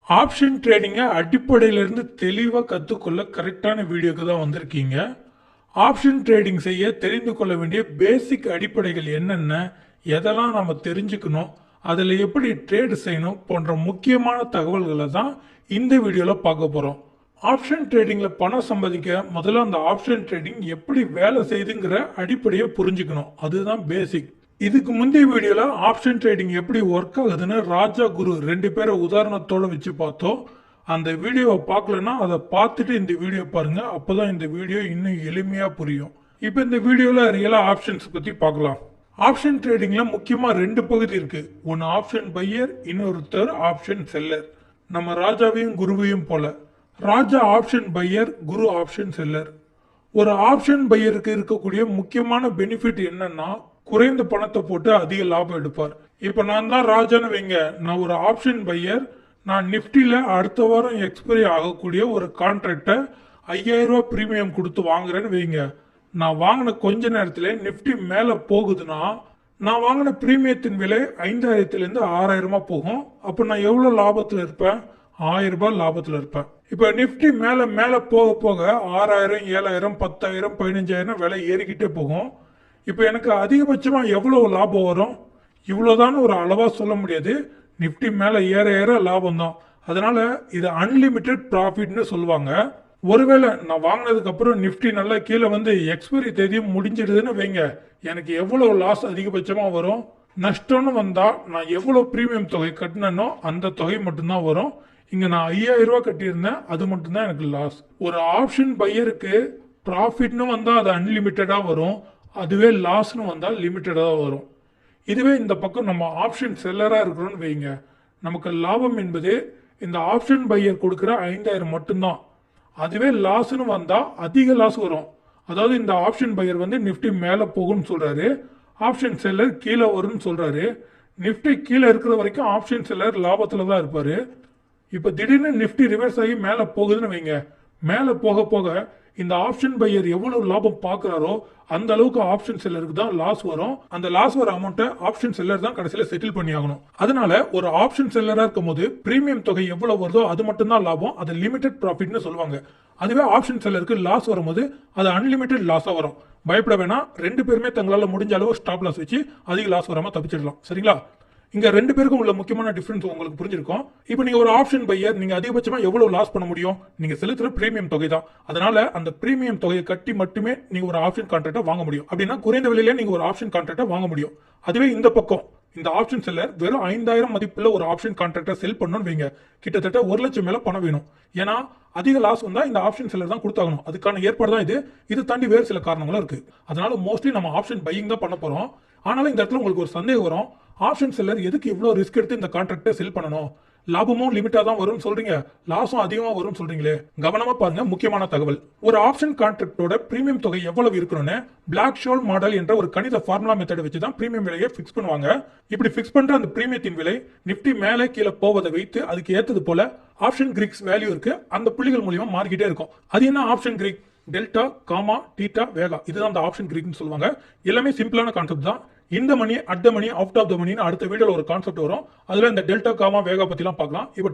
Option ட்ரேடிங்கை அடிப்படையிலிருந்து தெளிவாக கற்றுக்கொள்ள கரெக்டான வீடியோக்கு தான் வந்திருக்கீங்க. ஆப்ஷன் ட்ரேடிங் செய்ய தெரிந்து கொள்ள வேண்டிய பேசிக் அடிப்படைகள் என்னென்ன, எதெல்லாம் நம்ம தெரிஞ்சுக்கணும், அதில் எப்படி ட்ரேடு செய்யணும் போன்ற முக்கியமான தகவல்களை தான் இந்த வீடியோவில் பார்க்க போகிறோம். ஆப்ஷன் ட்ரேடிங்கில் பணம் சம்பாதிக்க முதல்ல அந்த ஆப்ஷன் ட்ரேடிங் எப்படி வேலை செய்யுதுங்கிற அடிப்படையை புரிஞ்சுக்கணும். அதுதான் பேசிக். இதுக்கு முந்தைய வீடியோவில் ஆப்ஷன் ட்ரேடிங் எப்படி ஒர்க் ஆகுதுன்னு ராஜா குரு 2 பேரை உதாரணத்தோடு வச்சு பார்த்தோம். அந்த வீடியோவை பார்க்கலன்னா அதை பார்த்துட்டு இந்த வீடியோ பாருங்க. அப்போதான் இந்த வீடியோ இன்னும் எளிமையாக புரியும். இப்போ இந்த வீடியோவில் ரியலாக ஆப்ஷன்ஸ் பற்றி பார்க்கலாம். ஆப்ஷன் ட்ரேடிங்கில் முக்கியமாக 2 பகுதி இருக்கு. ஒன்று ஆப்ஷன் பையர், இன்னொருத்தர் ஆப்ஷன் செல்லர். நம்ம ராஜாவையும் குருவையும் போல ராஜா ஆப்ஷன் பையர், குரு ஆப்ஷன் செல்லர். ஒரு ஆப்ஷன் பையருக்கு இருக்கக்கூடிய முக்கியமான பெனிஃபிட் என்னன்னா குறைந்த பணத்தை போட்டு அதிக லாபம் எடுப்பார். இப்போ நான் தான் ராஜான்னு வைங்க, நான் ஒரு ஆப்ஷன் பையர். நான் நிஃப்டியில் அடுத்த வாரம் எக்ஸ்பைரி ஆகக்கூடிய ஒரு கான்ட்ராக்டை 5000 ரூபா ப்ரீமியம் கொடுத்து வாங்குறேன்னு வைங்க. நான் வாங்கின கொஞ்ச நேரத்தில் நிஃப்டி மேலே போகுதுன்னா நான் வாங்கின ப்ரீமியத்தின் விலை 5000லேருந்து 6000 போகும். அப்போ நான் எவ்வளோ லாபத்தில் இருப்பேன்? 1000 ரூபாய் லாபத்தில் இருப்பேன். இப்போ நிஃப்டி மேலே மேலே போக போக 6000, 7000, 10,000, 15,000 விலை ஏறிக்கிட்டே போகும். இப்போ எனக்கு அதிகபட்சமாக எவ்வளோ லாபம் வரும்? இவ்வளோதான்னு ஒரு அளவாக சொல்ல முடியாது. நிஃப்டி மேலே ஏற ஏற லாபம் தான். அதனால இது அன்லிமிட்டெட் ப்ராஃபிட்னு சொல்லுவாங்க. ஒருவேளை நான் வாங்கினதுக்கு அப்புறம் நிஃப்டி நல்லா கீழே வந்து எக்ஸ்பைரி தேதியும் முடிஞ்சிடுதுன்னு வைங்க, எனக்கு எவ்வளோ லாஸ் அதிகபட்சமாக வரும்? நஷ்டம்னு வந்தால் நான் எவ்வளோ ப்ரீமியம் தொகை கட்டினோ அந்த தொகை மட்டும்தான் வரும். இங்கே நான் 5000 ரூபா கட்டியிருந்தேன், அது மட்டும்தான் எனக்கு லாஸ். ஒரு ஆப்ஷன் பையருக்கு ப்ராஃபிட்னு வந்தால் அது அன்லிமிட்டடாக வரும், அதுவே லாஸ்னு வந்தால் லிமிட்டடாக வரும். இதுவே இந்த பக்கம் நம்ம ஆப்ஷன் செல்லராக இருக்கிறோன்னு வைங்க, நமக்கு லாபம் என்பது இந்த ஆப்ஷன் பையர் கொடுக்குற 5000 மட்டும்தான். அதுவே லாஸ்னு வந்தால் அதிக லாஸ் வரும். அதாவது இந்த ஆப்ஷன் பையர் வந்து நிஃப்டி மேலே போகும்னு சொல்கிறாரு, ஆப்ஷன் செல்லர் கீழே வரும்னு சொல்கிறாரு. நிஃப்டி கீழே இருக்கிற வரைக்கும் ஆப்ஷன் செல்லர் லாபத்தில் தான் இருப்பார். இப்போ திடீர்னு நிஃப்டி ரிவர்ஸ் ஆகி மேலே போகுதுன்னு வைங்க, மேலே போக போக இந்த ஆப்ஷன் பையர் எவ்வளவு லாபம் பார்க்குறாரோ அந்த அளவுக்கு ஆப்ஷன் செல்லருக்கு தான் லாஸ் வரும். அந்த லாஸ் வர அமௌண்ட்டை ஆப்ஷன் செல்லர் தான் கடைசியில் செட்டில் பண்ணி ஆகணும். அதனால ஒரு ஆப்ஷன் செல்லராக இருக்கும் போது பிரீமியம் தொகை எவ்வளவு வருதோ அது மட்டும்தான் லாபம், அது லிமிடெட் ப்ராஃபிட்னு சொல்லுவாங்க. அதுவே ஆப்ஷன் செல்லருக்கு லாஸ் வரும்போது அது அன்லிமிட்டெட் லாஸாக வரும். பயப்பட வேணாம், 2 பேருமே தங்களால் முடிஞ்ச அளவு ஸ்டாப் லாஸ் வச்சு அதிக லாஸ் வராமல் தப்பிச்சிடலாம். சரிங்களா? இங்க 2 பேருக்கும் உள்ள முக்கியமான டிஃபரன்ஸ் உங்களுக்கு புரிஞ்சிருக்கும். இப்போ நீங்க ஒரு ஆப்ஷன் பையர், நீங்க அதிகபட்சமா எவ்வளவு லாஸ் பண்ண முடியும்? நீங்க செலுத்துற பிரீமியம் தொகை தான். அதனால அந்த பிரீமியம் தொகையை கட்டி மட்டுமே நீங்க ஒரு ஆப்ஷன் கான்ட்ராக்டை வாங்க முடியும். அப்படின்னா குறைந்த விலையில நீங்க ஒரு ஆப்ஷன் கான்ட்ராக்டை வாங்க முடியும். அதுவே இந்த பக்கம் இந்த ஆப்ஷன் செல்லர் வெறும் 5000 மதிப்புள்ள ஒரு ஆப்ஷன் கான்ட்ராக்டை செல் பண்ணணும்னு வைங்க, கிட்டத்தட்ட 1 லட்சம் மேல பணம் வேணும். ஏன்னா அதிக லாஸ் வந்தா இந்த ஆப்ஷன் செல்லர் தான் கொடுத்தாகணும். அதுக்கான ஏற்பாடு தான் இது. இது தாண்டி வேறு சில காரணங்களும் இருக்கு. அதனால மோஸ்ட்லி நம்ம ஆப்ஷன் பையிங் தான் பண்ண போறோம். ஆனாலும் இந்த இடத்துல உங்களுக்கு ஒரு சந்தேகம் வரும், ஆப்ஷன் செல்லர் எதுக்கு இவ்வளோ ரிஸ்க் எடுத்து இந்த கான்ட்ராக்டை செல் பண்ணணும்? லாபமும் லிமிட்டா தான் வரும்னு சொல்றீங்க, லாஸும் அதிகமாக வரும்னு சொல்றீங்களே. கவனமா பாருங்க, முக்கியமான தகவல். ஒரு ஆப்ஷன் கான்ட்ராக்டோட பிரீமியம் தொகை எவ்வளவு இருக்கணும்னு பிளாக் ஷோல் மாடல் என்ற ஒரு கணித ஃபார்முலா மெத்தட் வச்சு தான் பிரீமியம் விலையை ஃபிக்ஸ் பண்ணுவாங்க. இப்படி ஃபிக்ஸ் பண்ற அந்த பிரீமியத்தின் விலை நிஃப்டி மேலே கீழே போவதை வைத்து அதுக்கு ஏற்றது போல ஆப்ஷன் கிரிக்ஸ் வேல்யூ இருக்கு, அந்த புள்ளிகள் மூலியமா மாறிக்கிட்டே இருக்கும். அது என்ன ஆப்ஷன் கிரிக்? டெல்டா, காமா, டீட்டா, வேகா, இதுதான் அந்த ஆப்ஷன் கிரிக்னு சொல்லுவாங்க. எல்லாமே சிம்பிளான கான்செப்ட் தான். இந்த money, at the money, out of the மணின்னு அடுத்த வீடியோல ஒரு கான்செப்ட் வரும். அதுல இந்த டெல்டா, காமா, வேகா பத்திலாம் பார்க்கலாம். இப்போ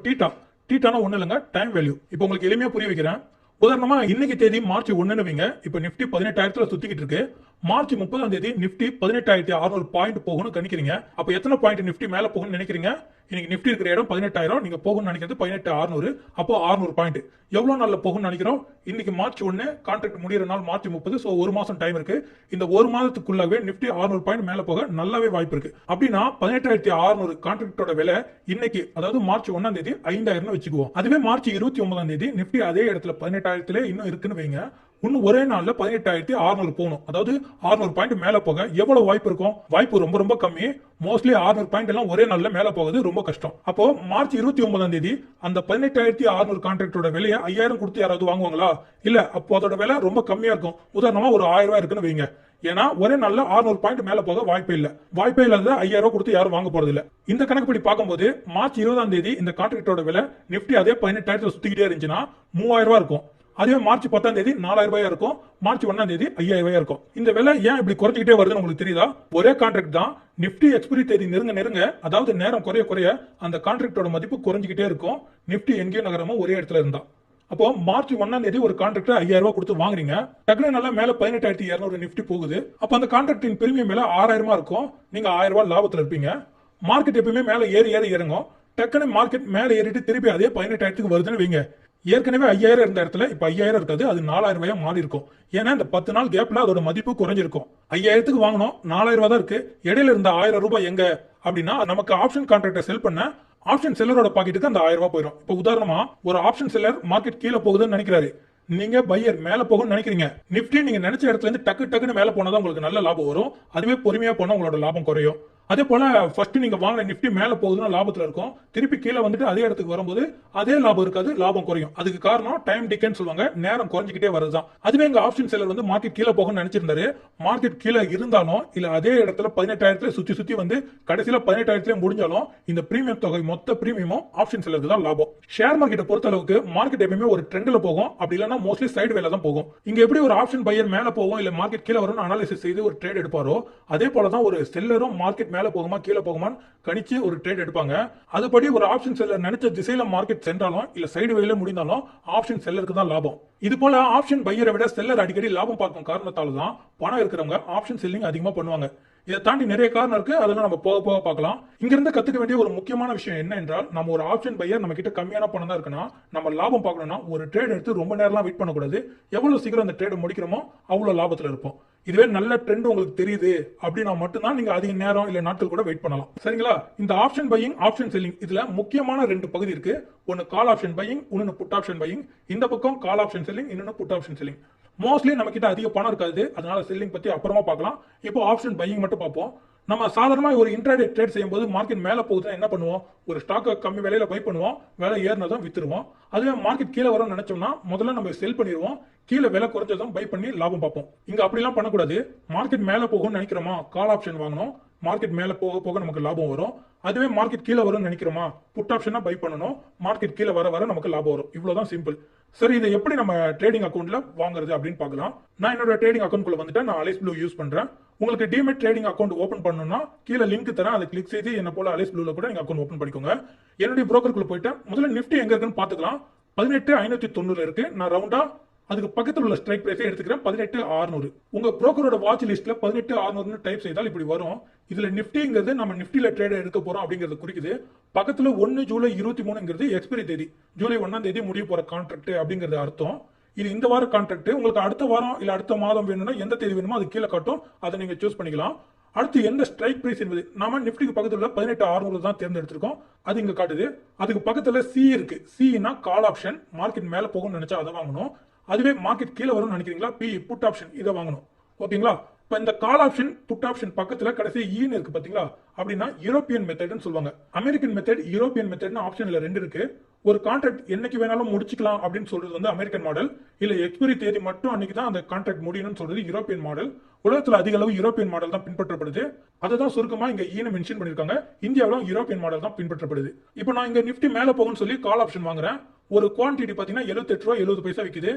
டீட்டானா ஒண்ணு இல்லைங்க, டைம் வேல்யூ. இப்போ உங்களுக்கு எளிமையா புரிய வைக்கிறேன். உதாரணமா இன்னைக்கு தேதி மார்ச் 1ன்னு வைங்க. இப்போ நிஃப்டி 18,000 சுத்திக்கிட்டு இருக்கு. மார்ச் 30ஆம் தேதி நிஃப்டி 18,600 பாயிண்ட் போகணும்னு கணிக்கிறீங்க. அப்போ எத்தனை பாயிண்ட் நிஃப்டி மேல போகணும்னு நினைக்கிறீங்க? இன்னைக்கு நிஃப்டி இருக்கிற இடம் 18,000, நீங்க போகணும்னு நினைக்கிறது 18,600. அப்போ 600 பாயிண்ட் எவ்வளவு நாள்ல போகணும்னு நினைக்கிறோம்? இன்னைக்கு மார்ச் 1, கான்ட்ராக்ட் முடிகிற நாள் மார்ச் 30. ஸோ 1 மாசம் டைம் இருக்கு. இந்த 1 மாதத்துக்குள்ளாவே நிஃப்டி 600 பாயிண்ட் மேல போக நல்லாவே வாய்ப்பு இருக்கு. அப்படின்னா 18,600 கான்ட்ராக்டோட விலை இன்னைக்கு, அதாவது மார்ச் 1ஆம் தேதி 5000 வச்சுக்குவோம். அதுவே மார்ச் 29ஆம் தேதி நிஃப்டி அதே இடத்துல 18,000 இன்னும் இருக்குன்னு வைங்க, இன்னும் ஒரே நாள்ல 18,600 போகணும். அதாவது 600 பாயிண்ட் மேல போக எவ்வளவு வாய்ப்பு இருக்கும்? வாய்ப்பு ரொம்ப ரொம்ப கம்மி. மோஸ்ட்லி 600 பாயிண்ட் எல்லாம் ஒரே நாள்ல மேல போகுது ரொம்ப கஷ்டம். அப்போ மார்ச் 29ஆம் தேதி அந்த 18,600 கான்ட்ராக்டோட விலையை 5000 கொடுத்து யாராவது வாங்குவாங்களா? இல்ல. அப்போ அதோட விலை ரொம்ப கம்மியா இருக்கும். உதாரணமா ஒரு 1000 ரூபாய் இருக்குன்னு வைங்க. ஏன்னா ஒரே நாள்ல 600 பாயிண்ட் மேல போக வாய்ப்பே இல்ல. வாய்ப்பே இல்லாத 5000 ரூபாய் கொடுத்து யாரும் வாங்க போறது இல்ல. இந்த கணக்குப்படி பார்க்கும்போது மார்ச் 20ஆம் தேதி இந்த கான்ட்ராக்டோட விலை நிஃப்டி அதே 18,000 சுத்திக்கிட்டே இருந்துச்சுன்னா 3000 ரூபாய் இருக்கும். அதுவே மார்ச் 10ஆம் தேதி 4000 ரூபாயா இருக்கும், மார்ச் 1ஆம் தேதி 5000 ரூபாயா இருக்கும். இந்த விலை ஏன் இப்படி குறைஞ்சிக்கிட்டே வருதுன்னு உங்களுக்கு தெரியுதா? ஒரே கான்ட்ராக்ட் தான், நிப்டி எக்ஸ்பிரி தேதி நெருங்க நெருங்க, அதாவது நேரம் குறைய குறைய அந்த கான்ட்ராக்டோட மதிப்பு குறைஞ்சிக்கிட்டே இருக்கும். நிப்டி எங்கேயும் நகரமோ ஒரே இடத்துல இருந்தா. அப்போ மார்ச் 1ஆம் தேதி ஒரு கான்ட்ராக்ட் 5000 ரூபாய் கொடுத்து வாங்குறீங்க, டக்குனு நல்லா மேல 18200 நிப்டி போகுது. அப்ப அந்த கான்ட்ராக்டின் பிரீமியம் மேல 6000 இருக்கும், நீங்க 1000 ரூபாய் லாபத்துல இருப்பீங்க. மார்க்கெட் எப்பவுமே மேல ஏறி ஏறி இறங்கும், டக்குனு மார்க்கெட் மேல ஏறிட்டு திருப்பி அதே 18000 வருதுன்னு வைங்க. ஏற்கனவே 5000 இருந்த இடத்துல இப்ப 5000 இருக்காது, அது 4000 ரூபாயா மாறி இருக்கும். ஏன்னா இந்த 10 நாள் கேப்ல அதோட மதிப்பு குறைஞ்சிருக்கும். 5000க்கு வாங்கணும், 4000 ரூபாய் தான் இருக்கு. இடையில இருந்த 1000 ரூபாய் எங்க அப்படின்னா, நமக்கு ஆப்ஷன் கான்ட்ராக்டை செல் பண்ண ஆப்ஷன் செல்லரோட பாக்கெட்டுக்கு அந்த 1000 ரூபாய் போயிடும். இப்ப உதாரணமா ஒரு ஆப்ஷன் செல்லர் மார்க்கெட் கீழே போகுதுன்னு நினைக்கிறாரு, நீங்க பையர் மேல போகும்னு நினைக்கிறீங்க. நிப்டி நீங்க நினைச்ச இடத்துல இருந்து டக்கு டக்குன்னு மேல போனாதான் உங்களுக்கு நல்ல லாபம் வரும். அதுவே பொறுமையா போனா உங்களோட லாபம் குறையும். அதே போல ஃபர்ஸ்ட் நீங்க வாங்கின நிப்டி மேல போகுதுன்னா லாபத்துல இருக்கும், திருப்பி கீழே வந்துட்டு அதே இடத்துக்கு வரும்போது அதே லாபம் இருக்காது, லாபம் குறையும். அதுக்கு காரணம் டைம் டிகேன்னு சொல்லுவாங்க, நேரம் குறைஞ்சிக்கிட்டே வருதுதான். அதுவே எங்க ஆப்ஷன் செல்லர் வந்து மார்க்கெட் கீழே போகும்னு நினைச்சிருந்தாரு, மார்க்கெட் கீழே இருந்தாலும் இல்ல அதே இடத்துல 18000 சுத்தி சுத்தி வந்து கடைசியில 18000 முடிஞ்சாலும் இந்த பிரீமியம் தொகை மொத்த பிரீமியமும் ஆப்ஷன் செல்லருக்கு தான் லாபம். ஷேர் மார்க்கெட்டை பொறுத்த அளவுக்கு மார்க்கெட் எப்பவுமே ஒரு ட்ரெண்ட்ல போகும், அப்படி இல்லைன்னா மோஸ்ட்லி சைடு வேல தான் போகும். இங்க எப்படி ஒரு ஆப்ஷன் பையர் மேல போகும் இல்ல மார்க்கெட் கீழே வரும்னு அனாலிசிஸ் செய்து ஒரு ட்ரேட் எடுப்பாரோ, அதே போலதான் ஒரு செல்லரும் மார்க்கெட் மேல போகுமா கீழே போகுமான்னு கணிச்சு ஒரு ட்ரேட் எடுப்பாங்க. அதுபடி ஒரு ஆப்ஷன் செல்லர் நினைச்ச திசையில மார்க்கெட் சென்றாலும் இல்ல சைடு வேல முடிந்தாலும் ஆப்ஷன் செல்லருக்கு தான் லாபம். இது போல ஆப்ஷன் பையரை விட செல்லர் அடிக்கடி லாபம் பார்க்கும் காரணத்தால தான் பணம் இருக்கிறவங்க ஆப்ஷன் செல்லிங் அதிகமா பண்ணுவாங்க. இதை தாண்டி நிறைய காரணம் இருக்கு, அதெல்லாம் நம்ம போக போக பார்க்கலாம். இங்க இருந்து கத்துக்க வேண்டிய ஒரு முக்கியமான விஷயம் என்ன என்றால், நம்ம ஒரு ஆப்ஷன் பையர் நம்ம கிட்ட கம்மியான பணம் தான் இருக்குன்னா, நம்ம லாபம் பார்க்கணும்னா ஒரு ட்ரேட் எடுத்து ரொம்ப நேரம்லாம் வெயிட் பண்ணக்கூடாது. எவ்வளவு சீக்கிரம் அந்த ட்ரேட் முடிக்கிறோமோ அவ்வளவு லாபத்துல இருப்போம். இதுவே நல்ல ட்ரெண்ட் உங்களுக்கு தெரியுது அப்படின்னா மட்டும்தான் நீங்க அதிக நேரம் இல்ல நாட்கள் கூட வெயிட் பண்ணலாம். சரிங்களா? இந்த ஆப்ஷன் பையிங் ஆப்ஷன் செல்லிங் இதுல முக்கியமான 2 பகுதி இருக்கு. ஒன்னு கால் ஆப்ஷன் பையிங், இன்னொன்னு புட் ஆப்ஷன் பையிங். இந்த பக்கம் கால் ஆப்ஷன் செல்லிங், இன்னொன்னு புட் ஆப்ஷன் செல்லிங். மோஸ்ட்லி நம்ம கிட்ட அதிக பணம் இருக்காது, அதனால செல்லிங் பத்தி அப்புறமா பார்க்கலாம். இப்போ ஆப்ஷன் பையிங் மட்டும் பார்ப்போம். நம்ம சாதாரணமா ஒரு இன்ட்ராடே ட்ரேட் செய்யும்போது மார்க்கெட் மேல போகுதுன்னா என்ன பண்ணுவோம்? ஒரு ஸ்டாக்கை கம்மி விலையில பை பண்ணுவோம், விலை ஏறினதும் வித்துருவோம். அதுவே மார்க்கெட் கீழே வரும்னு நினைச்சோம்னா முதல்ல நம்ம செல் பண்ணிடுவோம், கீழே விலை குறைஞ்சதும் பை பண்ணி லாபம் பார்ப்போம். இங்க அப்படிலாம் பண்ணக்கூடாது. மார்க்கெட் மேல போகும்னு நினைக்கிறோமா, கால் ஆப்ஷன் வாங்கணும், மார்க்கெட் மேல போக போக நமக்கு லாபம் வரும். அதுவே மார்க்கெட் கீழே வரும்னு நினைக்கிறோமா, புட் ஆப்ஷனா பை பண்ணணும், மார்க்கெட் கீழே வர வர நமக்கு லாபம் வரும். இவ்வளவுதான் சிம்பிள். சரி, இதை எப்படி நம்ம ட்ரேடிங் அக்கௌண்ட்ல வாங்குறது அப்படின்னு பார்க்கலாம். நான் என்னோட ட்ரேடிங் அக்கௌண்ட் குள்ள வந்துட்டு நான் அலைஸ் ப்ளூ யூஸ் பண்றேன். உங்களுக்கு டிமெட் ட்ரேடிங் அக்கௌண்ட் ஓபன் பண்ணணும்னா கீழே லிங்க் தரேன், அதை கிளிக் செய்து என்ன போல அலைஸ் ப்ளூல கூட நீங்க அக்கௌண்ட் ஓபன் பண்ணிக்கோங்க. என்னுடைய புரோக்கருக்குள்ள போயிட்டு முதல்ல நிப்டி எங்க இருக்குன்னு பாத்துக்கலாம். 18590 இருக்கு. நான் ரவுண்டா அதுக்கு பக்கத்தில் உள்ள ஸ்ட்ரைக் பிரைஸை எடுத்துக்கிறேன், 18600. உங்க புரோக்கரோட வாட்ச் லிஸ்ட்ல 18600 டைப் செய்தால் இப்படி வரும். இதுல நிப்டிங்கிறது நம்ம நிப்டில ட்ரேட் எடுக்க போறோம் அப்படிங்கிறது குறிக்குது. பக்கத்துல 1 ஜூலை 23ங்கிறது எக்ஸ்பைரி தேதி, ஜூலை 1ஆம் தேதி முடிய போற கான்ட்ராக்ட் அப்படிங்கிறது அர்த்தம். இது இந்த வார கான்ட்ராக்ட். உங்களுக்கு அடுத்த வாரம் இல்ல அடுத்த மாதம் வேணும்னா எந்த தேதி வேணுமோ அது கீழே காட்டும், அதை நீங்க சூஸ் பண்ணிக்கலாம். அடுத்து எந்த ஸ்ட்ரைக் பிரைஸ் என்பது நாம நிப்டிக்கு பக்கத்துல 18600 தான் தேர்ந்தெடுத்திருக்கோம், அது இங்க காட்டுது. அதுக்கு பக்கத்துல சி இருக்கு. சினா கால் ஆப்ஷன், மார்க்கெட் மேல போகும்னு நினைச்சா அதை வாங்கணும். அதுவே மார்க்கெட் கீழே வரும்னு நினைக்கிறீங்களா, பி புட் ஆப்ஷன், இதை வாங்கணும். ஓகேங்களா? இப்ப இந்த கால் ஆப்ஷன் புட் ஆப்ஷன் பக்கத்துல கடைசி ஈன்னு இருக்கு பாத்தீங்களா, அப்படின்னா யூரோப்பியன் மெத்தட்னு சொல்லுவாங்க. அமெரிக்கன் மெத்தட், யூரோப்பியன் மெத்தட்னு ஆப்ஷன்ல 2 இருக்கு. ஒரு கான்ட்ராக்ட் என்னைக்கு வேணாலும் முடிச்சுக்கலாம் அப்படின்னு சொல்றது வந்து அமெரிக்கன் மாடல், இல்ல எக்ஸ்பைரி தேதி மட்டும் அன்னைக்கு தான் அந்த கான்ட்ராக்ட் முடியணும்னு சொல்றது யூரோப்பியன் மாடல். உலகத்துல அதிக அளவு யூரோப்பியன் மாடல் தான் பின்பற்றப்படுது. அதுதான் சுருக்கமா இங்க ஈன மென்ஷன் பண்ணிருக்காங்க. இந்தியாவிலும் யூரோப்பியன் மாடல் தான் பின்பற்றப்படுது. இப்போ நான் இங்க நிப்டி மேல போகும்னு சொல்லி கால் ஆப்ஷன் வாங்குறேன். ஒரு குவான்டிட்டி பாத்தீங்கன்னா 78 ரூபாய் 70 பைசா விக்குது.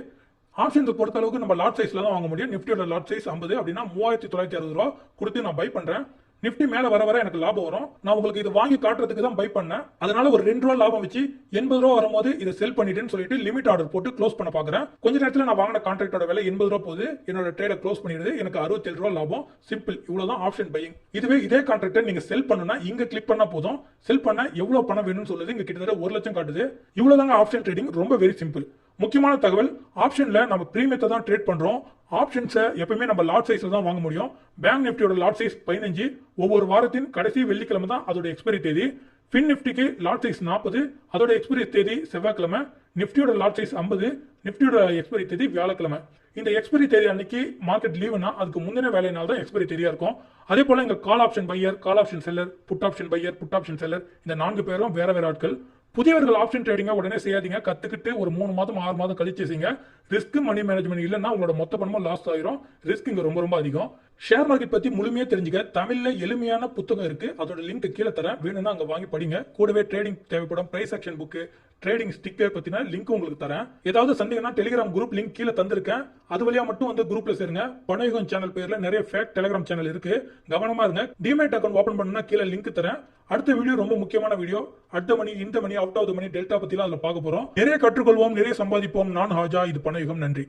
ஆப்ஷன் பொறுத்த அளவுக்கு நம்ம லாட் சைஸ்ல தான் வாங்க முடியும். நிப்டியோட லாட் சைஸ் 50 அப்படின்னா 3960 ரூபாய் கொடுத்து நான் பை பண்றேன். நிப்டி மேல வர வர எனக்கு லாபம் வரும். நான் உங்களுக்கு இது வாங்கி காட்டுறதுக்கு தான் பை பண்ணேன். அதனால ஒரு 2 ரூபாய் லாபம் வச்சு 80 ரூபாய் வரும்போது இதை செல் பண்ணிட்டேன்னு சொல்லிட்டு லிமிட் ஆர்டர் போட்டு க்ளோஸ் பண்ண பாக்குறேன். கொஞ்ச நேரத்துல நான் வாங்கின கான்ட்ராக்டோட விலை 80 ரூபாய் போகுது. என்னோட ட்ரேட க்ளோஸ் பண்ணிடுது. எனக்கு 67 ரூபாய் லாபம். சிம்பிள். இவ்வளவுதான் ஆப்ஷன் பையிங். இதுவே இதே கான்ட்ராக்டை நீங்க செல் பண்ணனும்னா இங்க கிளிக் பண்ணா போதும். செல் பண்ண எவ்வளவு பணம் வேணும்னு சொல்லுது. இங்க கிட்டத்தட்ட 1 லட்சம் காட்டுது. இவ்வளவுதாங்க ஆப்ஷன் ட்ரேடிங். ரொம்ப வெரி சிம்பிள். முக்கியமான தகவல், ஆப்ஷன்ல நம்ம பிரீமியத்தை தான் ட்ரேட் பண்றோம். ஆப்ஷன்ஸை எப்பவுமே நம்ம லாட் சைஸ்ல தான் வாங்க முடியும். பேங்க் நிப்டியோட லாட் சைஸ் 15. ஒவ்வொரு வாரத்தின் கடைசி வெள்ளிக்கிழமை தான் அதோட எக்ஸ்பைரி தேதி. ஃபின் நிப்டிக்கு லாட் சைஸ் 40, அதோட எக்ஸ்பைரி தேதி செவ்வாய்க்கிழமை. நிப்டியோட லாட் சைஸ் 50, நிப்டியோட எக்ஸ்பைரி தேதி வியாழக்கிழமை. இந்த எக்ஸ்பைரி தேதி அன்னைக்கு மார்க்கெட் லீவுனா அதுக்கு முந்தின வேலையினால தான் எக்ஸ்பைரி தேதியா இருக்கும். அதே போல இங்க call option buyer, call option seller, put option buyer, put option seller, இந்த 4 பேரும் வேற வேற ஆட்கள். புதியவர்கள் ஆப்ஷன் ட்ரேடிங்க உடனே செய்யாதீங்க. கத்துக்கிட்டு ஒரு 3 மாதம் 6 மாதம் கழிச்சு செய்யுங்க. ரிஸ்க் மணி மேனேஜ்மெண்ட் இல்லைன்னா உங்களோட மொத்த பணமும் லாஸ் ஆயிரும். ரிஸ்க் இங்க ரொம்ப ரொம்ப அதிகம். ஷேர் மார்க்கெட் பத்தி முழுமையா தெரிஞ்சுக்க தமிழ்ல எளிமையான புத்தகம் இருக்கு. அதோட லிங்க் கீழே தரேன், வேணும்னா அங்க வாங்கி படிங்க. கூடவே ட்ரேடிங் தேவைப்படும் price action book, trading sticker பத்தின லிங்க் உங்களுக்கு தரேன். ஏதாவது சந்தேகம்னா டெலிகிராம் குரூப் லிங்க் கீழே தந்திருக்கேன், அது வழியா மட்டும் வந்து குரூப்ல சேருங்க. பணயுகம் சேனல் பேர்ல நிறைய ஃபேக் டெலிகிராம் சேனல் இருக்கு, கவனமா இருங்க. டிமேட் அக்கௌண்ட் ஓபன் பண்ணா கீழே லிங்க் தரேன். அடுத்த வீடியோ ரொம்ப முக்கியமான video. At the money, in the money, out of the money, delta பத்திலாம் அதுல பார்க்க போறோம். நிறைய கற்றுக்கொள்வோம், நிறைய சம்பாதிப்போம். நான் ஹாஜா, இது பணயுகம். நன்றி.